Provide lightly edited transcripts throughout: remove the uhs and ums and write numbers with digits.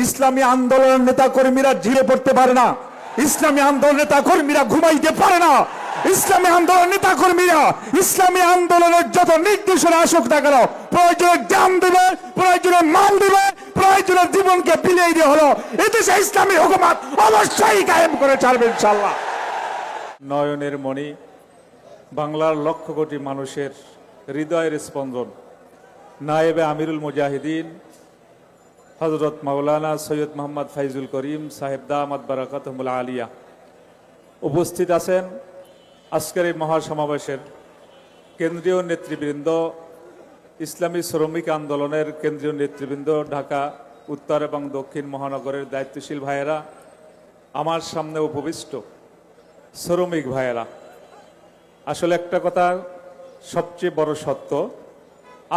ইসলামী আন্দোলনের নেতা কর্মীরা ঝিরে পড়তে পারে না, ইসলামী আন্দোলন নেতা কর্মীরা ঘুমাইতে পারে না, ইসলামী আন্দোলন নেতা কর্মীরা ইসলামী আন্দোলনের যত নির্দেশনা আসুক না কেন প্রয়োজনে জান দেবে, প্রয়োজনে মাল দেবে, প্রয়োজনে জীবনকে বিলিয়ে দিয়ে হলো এদেশে ইসলামী হুকুমত অবশ্যই কায়েম করে ছাড়বে ইনশাআল্লাহ। নয়নের মণি, বাংলার লক্ষ কোটি মানুষের হৃদয়ের স্পন্দন, নায়েবে আমিরুল মুজাহিদিন হযরত মাওলানা সৈয়দ মোহাম্মদ ফাইজুল করিম সাহেব দামাত বারাকাতুহুল আলিয়া উপস্থিত আছেন আজকের এই মহাসমাবেশের কেন্দ্রীয় নেতৃবৃন্দ, ইসলামী শ্রমিক আন্দোলনের কেন্দ্রীয় নেতৃবৃন্দ, ঢাকা উত্তর এবং দক্ষিণ মহানগরের দায়িত্বশীল ভাইয়েরা, আমার সামনে উপবিষ্ট শ্রমিক ভাইয়েরা। আসলে একটা কথা সবচেয়ে বড় সত্য,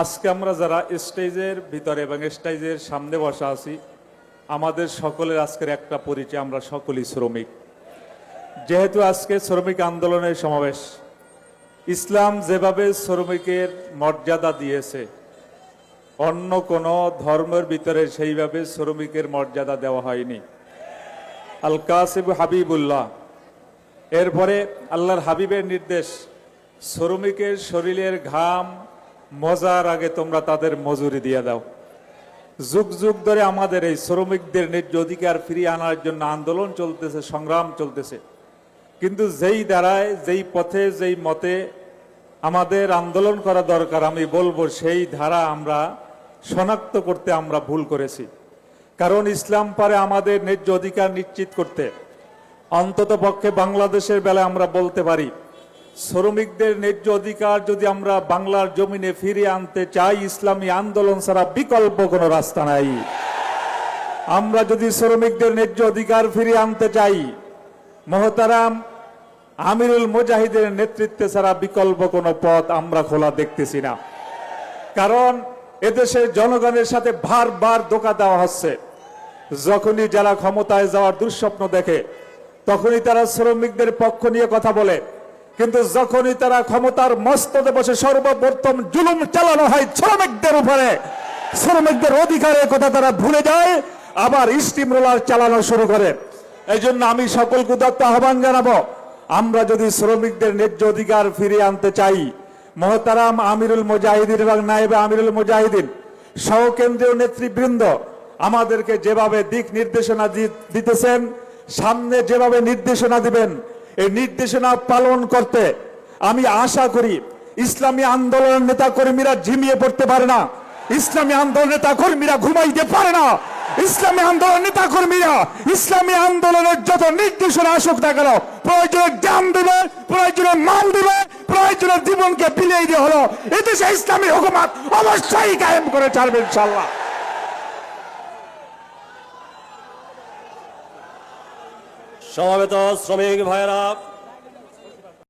আজকে আমরা যারা স্টেজের ভিতরে এবং স্টেজের সামনে বসা আছি, আমাদের সকলের আজকের একটা পরিচয়, আমরা সকলেই শ্রমিক। যেহেতু আজকে শ্রমিক আন্দোলনের সমাবেশ, ইসলাম যেভাবে শ্রমিকের মর্যাদা দিয়েছে অন্য কোনো ধর্মের ভিতরে সেইভাবে শ্রমিকের মর্যাদা দেওয়া হয়নি। আল কাসিব হাবিবুল্লাহ, এরপরে আল্লাহর হাবিবের নির্দেশ, শ্রমিকের শরীরের ঘাম মজার আগে তোমরা তাদের মজুরি দিয়ে দাও। যুগ যুগ ধরে আমাদের এই শ্রমিকদের ন্যায্য অধিকার ফিরিয়ে আনার জন্য আন্দোলন চলতেছে, সংগ্রাম চলতেছে, কিন্তু যেই ধারায়, যেই পথে, যেই মতে আমাদের আন্দোলন করা দরকার, আমি বলবো সেই ধারা আমরা শনাক্ত করতে আমরা ভুল করেছি। কারণ ইসলাম পারে আমাদের ন্যায্য অধিকার নিশ্চিত করতে। অন্তত পক্ষে বাংলাদেশের বেলায় আমরা বলতে পারি, শ্রমিকদের ন্যায্য অধিকার যদি আমরা বাংলার জমিনে ফিরিয়ে আনতে চাই, ইসলামী আন্দোলন ছাড়া বিকল্প কোনো রাস্তা নাই। আমরা যদি শ্রমিকদের ন্যায্য অধিকার ফিরিয়ে আনতে চাই, মহতারাম আমিরুল মুজাহিদের নেতৃত্বে ছাড়া বিকল্প কোনো পথ আমরা খোলা দেখতেছি না। কারণ এদেশের জনগণের সাথে বারবার ধোঁকা দেওয়া হচ্ছে। যখনই যারা ক্ষমতায় যাওয়ার দুঃস্বপ্ন দেখে তখনই তারা শ্রমিকদের পক্ষ নিয়ে কথা বলে, কিন্তু যখনই তারা ক্ষমতার মস্তদে বসে সর্বপ্রথম জুলুম চালানো হয় শ্রমিকদের উপরে, শ্রমিকদের অধিকারের কথা তারা ভুলে যায়, আবার স্টিম রোলার চালানো শুরু করে। এই জন্য আমি সকলকে উদাত্ত আহ্বান জানাবো, আমরা যদি শ্রমিকদের ন্যায্য অধিকার ফিরিয়ে আনতে চাই, মহতারাম আমিরুল মুজাহিদিন এবং নায়েবে আমিরুল মুজাহিদিন সহ কেন্দ্রীয় নেতৃবৃন্দ আমাদেরকে যেভাবে দিক নির্দেশনা দিতেছেন, সামনে যেভাবে নির্দেশনা দিবেন, এই নির্দেশনা পালন করতে আমি আশা করি ইসলামী আন্দোলনের নেতা কর্মীরা ঝিমিয়ে পড়তে পারে না, ইসলামী আন্দোলন নেতা কর্মীরা ঘুমাইতে পারে না, ইসলামী আন্দোলন নেতা কর্মীরা ইসলামী আন্দোলনের যত নির্দেশনা আসুক না কেন প্রয়োজনে জান দেবে, প্রয়োজনে মাল দেবে, প্রয়োজনে জীবনকে বিলিয়ে দিয়ে হলো এদেশে ইসলামী হুকুমত অবশ্যই কায়েম করে ছাড়বে ইনশাআল্লাহ। সমবেত শ্রমিক ভাইয়েরা,